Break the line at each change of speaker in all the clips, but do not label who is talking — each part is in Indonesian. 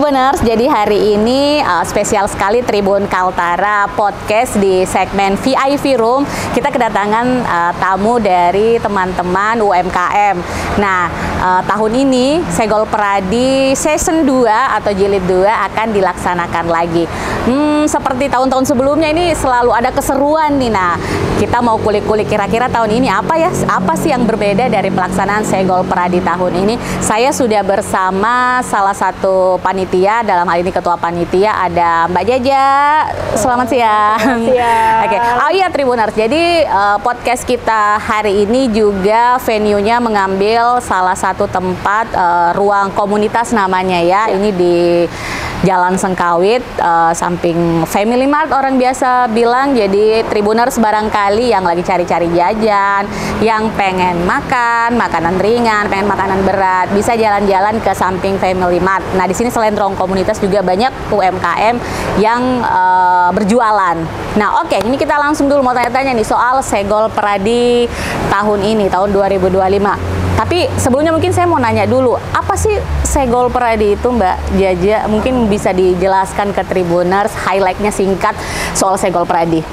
Tribuners, jadi hari ini spesial sekali Tribun Kaltara Podcast di segmen VIP Room. Kita kedatangan tamu dari teman-teman UMKM. Nah, tahun ini Segol Pradi Season 2 atau Jilid 2 akan dilaksanakan lagi. Seperti tahun-tahun sebelumnya ini selalu ada keseruan nih. Nah, kita mau kulik-kulik kira-kira tahun ini apa sih yang berbeda dari pelaksanaan Segol Pradi tahun ini. Saya sudah bersama salah satu panitia, dalam hal ini ketua panitia ada Mbak Jaja. Selamat siang.
Selamat siang.
Oke. Oh iya Tribuners, jadi podcast kita hari ini juga venue-nya mengambil salah satu tempat ruang komunitas namanya ya. Ini di Jalan Sengkawit, samping Family Mart orang biasa bilang. Jadi Tribuners barangkali yang lagi cari-cari jajan, yang pengen makan makanan ringan, pengen makanan berat, bisa jalan-jalan ke samping Family Mart. Nah, di sini selain ruang komunitas juga banyak UMKM yang berjualan. Nah, oke, ini kita langsung dulu mau tanya-tanya nih soal Segol Pradi tahun ini, tahun 2025. Tapi sebelumnya mungkin saya mau nanya dulu, apa sih Segol Pradi itu Mbak Jaja? Mungkin bisa dijelaskan ke Tribuners, highlight-nya singkat soal Segol Pradi.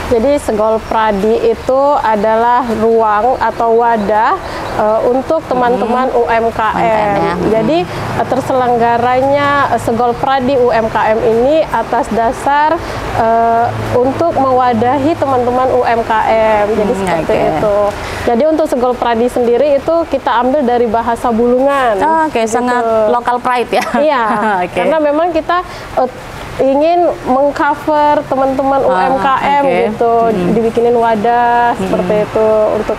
Jadi Segol Pradi itu adalah ruang atau wadah untuk teman-teman UMKM. Jadi terselenggaranya Segol Pradi UMKM ini atas dasar untuk mewadahi teman-teman UMKM. Jadi seperti itu. Jadi untuk Segol Pradi sendiri itu kita ambil dari bahasa Bulungan.
Oke, gitu. Sangat local pride ya.
Iya, karena memang kita ingin mengcover teman-teman UMKM gitu, dibikinin wadah seperti itu untuk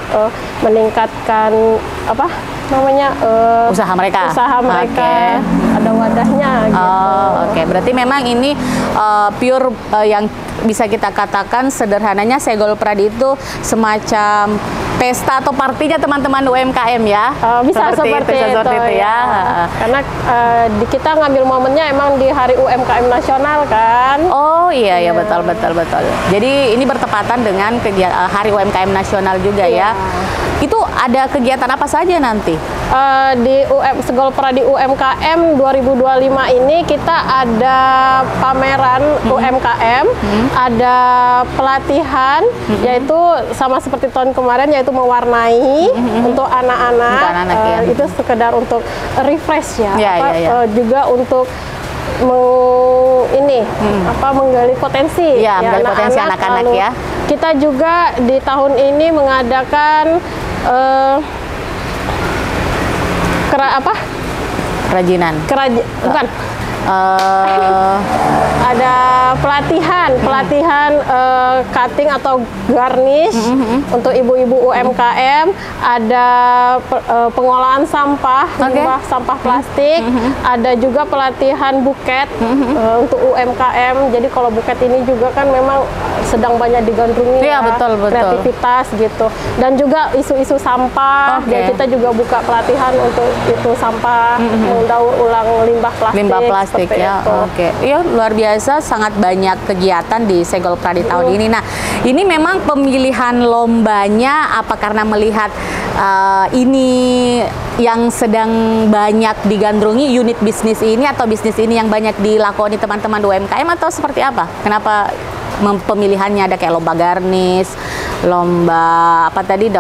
meningkatkan apa namanya
usaha mereka.
Ada wadahnya.
Oke. Berarti memang ini pure yang bisa kita katakan sederhananya Segol Pradi itu semacam pesta atau partinya teman-teman UMKM ya.
Bisa seperti itu ya. Karena kita ngambil momennya emang di Hari UMKM Nasional kan.
Oh iya ya, betul. Jadi ini bertepatan dengan Hari UMKM Nasional juga ya. Itu ada kegiatan apa saja nanti?
Di Segol Pradi UMKM 2025 ini kita ada pameran UMKM, ada pelatihan, yaitu sama seperti tahun kemarin, yaitu mewarnai untuk anak-anak. Itu sekedar untuk refresh ya. Juga untuk menggali potensi
menggali potensi anak-anak ya.
Kita juga di tahun ini mengadakan
kerajinan.
Bukan. Ada pelatihan cutting atau garnish untuk ibu-ibu UMKM, ada pengolahan sampah, limbah sampah plastik, ada juga pelatihan buket untuk UMKM. Jadi kalau buket ini juga kan memang sedang banyak digandrungi
betul.
Kreativitas gitu, dan juga isu-isu sampah. Dan kita juga buka pelatihan untuk itu sampah, mendaur ulang limbah plastik.
Ya, iya, luar biasa, sangat banyak kegiatan di Segol Pradi tahun ini. Nah, ini memang pemilihan lombanya apa karena melihat ini yang sedang banyak digandrungi unit bisnis ini atau bisnis ini yang banyak dilakoni teman-teman UMKM atau seperti apa? Kenapa pemilihannya ada kayak lomba garnish, lomba pelatihan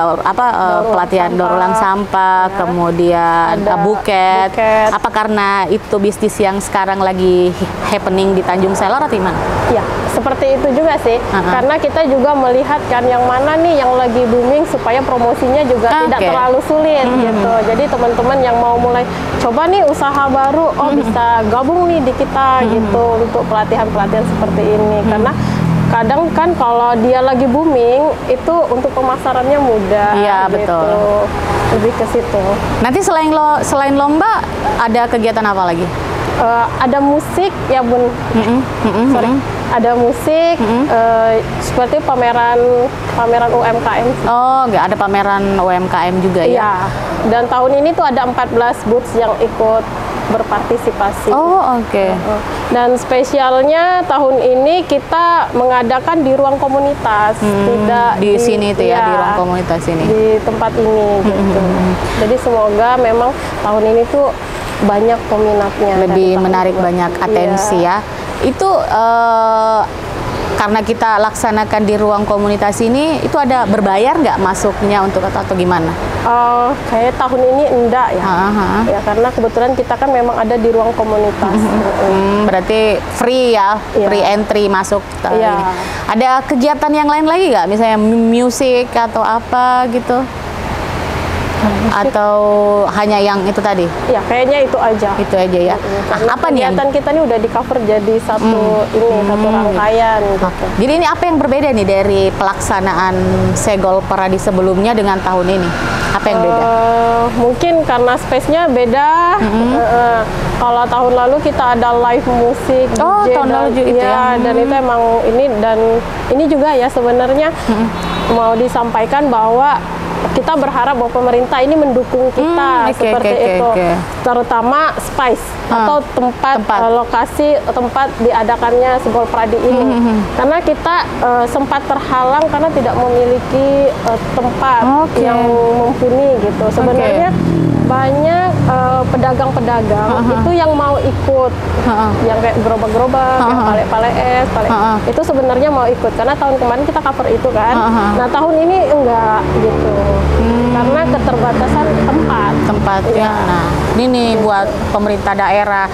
daur ulang sampah, kemudian buket. Apa karena itu bisnis yang sekarang lagi happening di Tanjung Selor atau gimana?
Ya, seperti itu juga sih. Karena kita juga melihat kan yang mana nih yang lagi booming supaya promosinya juga tidak terlalu sulit gitu. Jadi teman-teman yang mau mulai coba nih usaha baru, bisa gabung nih di kita gitu untuk pelatihan-pelatihan seperti ini. Karena kadang kan kalau dia lagi booming itu untuk pemasarannya mudah.
Iya,
gitu.
Betul.
Lebih ke situ.
Nanti selain lomba ada kegiatan apa lagi?
Ada musik ya Bun. Ada musik seperti pameran UMKM.
Ada pameran UMKM juga ya.
Iya. Dan tahun ini tuh ada 14 booth yang ikut berpartisipasi. Dan spesialnya tahun ini kita mengadakan di ruang komunitas, tidak
di sini itu ya, di ruang komunitas ini.
Di tempat ini gitu. Jadi semoga memang tahun ini tuh banyak peminatnya.
Lebih menarik banyak atensi ya. Itu karena kita laksanakan di ruang komunitas ini, itu ada berbayar nggak masuknya untuk atau gimana?
Kayak tahun ini enggak ya. Ya karena kebetulan kita kan memang ada di ruang komunitas.
Berarti free ya, free entry masuk. Ini. Ada kegiatan yang lain lagi nggak? Misalnya musik atau apa gitu? Atau hanya yang itu tadi?
Ya kayaknya itu aja.
Itu aja ya. Apa nih?
Kegiatan kita ini udah di cover jadi satu satu rangkaian. Gitu.
Jadi ini apa yang berbeda nih dari pelaksanaan Segol Pradi sebelumnya dengan tahun ini? Apa yang beda?
Mungkin karena space-nya beda. Kalau tahun lalu kita ada live musik.
Tahun lalu juga itu ya.
Dan itu emang ini juga ya sebenarnya mau disampaikan bahwa kita berharap bahwa pemerintah ini mendukung kita seperti itu, terutama space atau tempat lokasi tempat diadakannya Segol Pradi ini, karena kita sempat terhalang karena tidak memiliki tempat yang mumpuni gitu. Sebenarnya banyak pedagang-pedagang itu yang mau ikut, yang kayak gerobak-gerobak, yang pale-pale es, itu sebenarnya mau ikut karena tahun kemarin kita cover itu kan. Nah tahun ini enggak gitu, karena keterbatasan tempatnya.
Nah ini nih buat pemerintah daerah,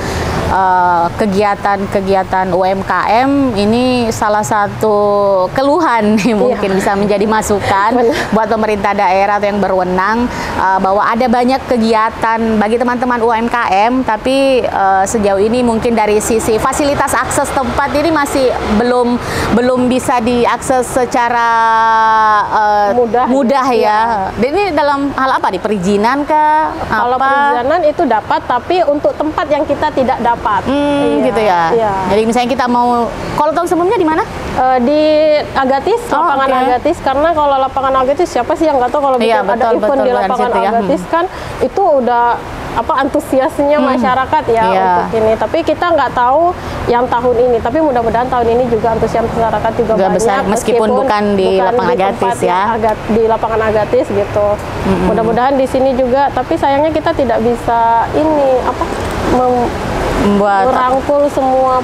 kegiatan-kegiatan UMKM ini salah satu keluhan nih, mungkin bisa menjadi masukan buat pemerintah daerah atau yang berwenang, bahwa ada banyak kegiatan bagi teman-teman UMKM, tapi sejauh ini mungkin dari sisi fasilitas akses tempat ini masih belum bisa diakses secara mudah ya. Dan ini dalam hal apa nih? Perizinan kah?
Kalau perizinan itu dapat, tapi untuk tempat yang kita tidak dapat.
Gitu ya. Jadi misalnya kita mau, kalau tahun sebelumnya di mana?
Di Agatis, lapangan Agatis. Karena kalau lapangan Agatis siapa sih yang nggak tahu kalau ada event di lapangan Agatis kan itu udah antusiasnya masyarakat ya untuk ini. Tapi kita nggak tahu yang tahun ini. Tapi mudah-mudahan tahun ini juga antusias masyarakat juga banyak.
Besar, meskipun bukan di lapangan Agatis ya.
Di lapangan Agatis gitu. Mudah-mudahan di sini juga. Tapi sayangnya kita tidak bisa merangkul semua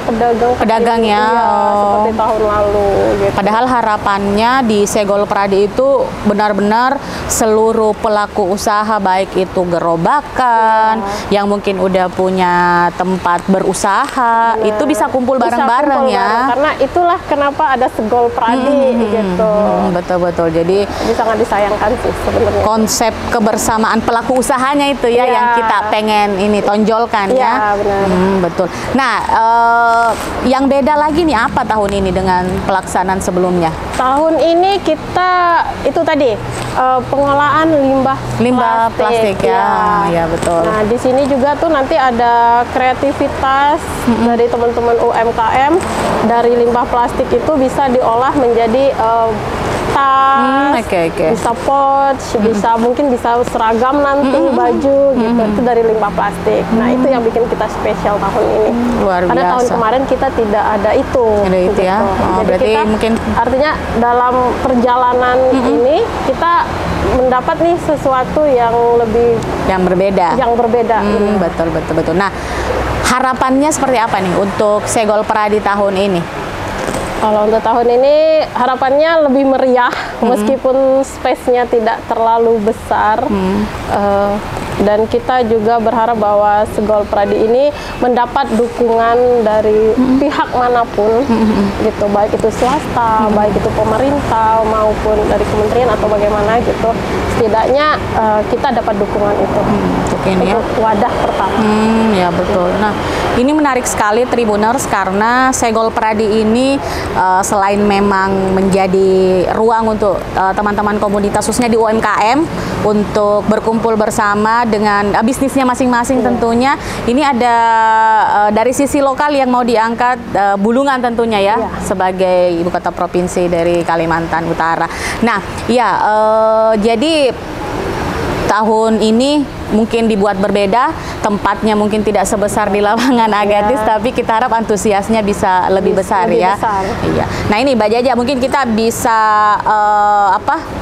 pedagang
ya,
seperti tahun lalu gitu.
Padahal harapannya di Segol Pradi itu benar-benar seluruh pelaku usaha, baik itu gerobakan yang mungkin udah punya tempat berusaha, itu bisa kumpul bareng-bareng ya.
Karena itulah kenapa ada Segol Pradi gitu.
Betul-betul. Jadi
sangat disayangkan sih sebenarnya.
Konsep kebersamaan pelaku usahanya itu ya yang kita pengen ini tonjolkan ya.
Benar.
Betul. Nah, yang beda lagi nih apa tahun ini dengan pelaksanaan sebelumnya?
Tahun ini kita itu tadi pengolahan limbah plastik ya. Ya betul. Nah di sini juga tuh nanti ada kreativitas dari teman-teman UMKM, dari limbah plastik itu bisa diolah menjadi tas, bisa pouch, mungkin bisa seragam nanti, baju gitu. Itu dari limbah plastik. Nah itu yang bikin kita spesial tahun ini.
Luar biasa.
Karena tahun kemarin kita tidak ada itu.
Gitu ya.
Jadi
berarti
kita,
mungkin
artinya dalam perjalanan ini kita mendapat nih sesuatu yang berbeda.
Betul. Nah harapannya seperti apa nih untuk Segol Pradi tahun ini?
Kalau untuk tahun ini harapannya lebih meriah, meskipun space-nya tidak terlalu besar. Dan kita juga berharap bahwa Segol Pradi ini mendapat dukungan dari pihak manapun, gitu, baik itu swasta, baik itu pemerintah maupun dari kementerian atau bagaimana gitu. Setidaknya kita dapat dukungan itu untuk wadah pertama.
Ya betul. Nah ini menarik sekali Tribuners, karena Segol Pradi ini selain memang menjadi ruang untuk teman-teman komunitas khususnya di UMKM untuk berkumpul bersama dengan bisnisnya masing-masing tentunya. Ini ada dari sisi lokal yang mau diangkat Bulungan tentunya ya, sebagai ibu kota provinsi dari Kalimantan Utara. Nah jadi tahun ini mungkin dibuat berbeda, tempatnya mungkin tidak sebesar di lapangan Agatis, tapi kita harap antusiasnya bisa lebih besar ya. Iya. Nah ini Mbak Jaja, mungkin kita bisa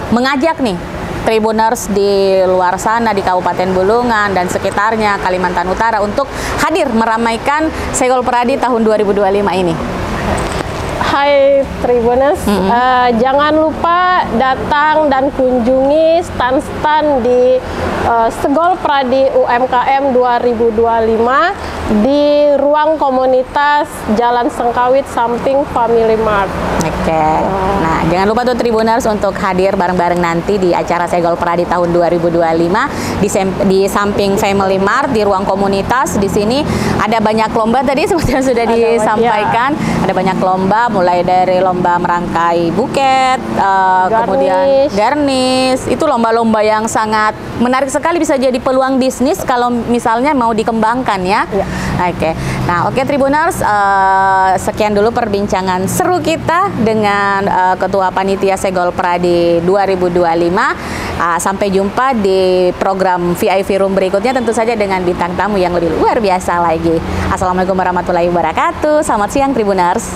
mengajak nih Tribuners di luar sana di Kabupaten Bulungan dan sekitarnya Kalimantan Utara untuk hadir meramaikan Segol Pradi tahun 2025 ini?
Hai Tribuners, jangan lupa datang dan kunjungi stand-stand di Segol Pradi UMKM 2025 di ruang komunitas Jalan Sengkawit samping Family Mart.
Oke. Nah, jangan lupa tuh Tribuners untuk hadir bareng-bareng nanti di acara Segol Pradi tahun 2025 di samping Family Mart di ruang komunitas. Di sini ada banyak lomba tadi seperti yang sudah disampaikan. Ada banyak lomba mulai dari lomba merangkai buket, kemudian garnish. Itu lomba-lomba yang sangat menarik sekali, bisa jadi peluang bisnis kalau misalnya mau dikembangkan ya. Oke. Nah, oke Tribuners, sekian dulu perbincangan seru kita dengan Ketua Panitia Segol Pradi 2025. Sampai jumpa di program VIP Room berikutnya, tentu saja dengan bintang tamu yang lebih luar biasa lagi. Assalamualaikum warahmatullahi wabarakatuh. Selamat siang Tribuners.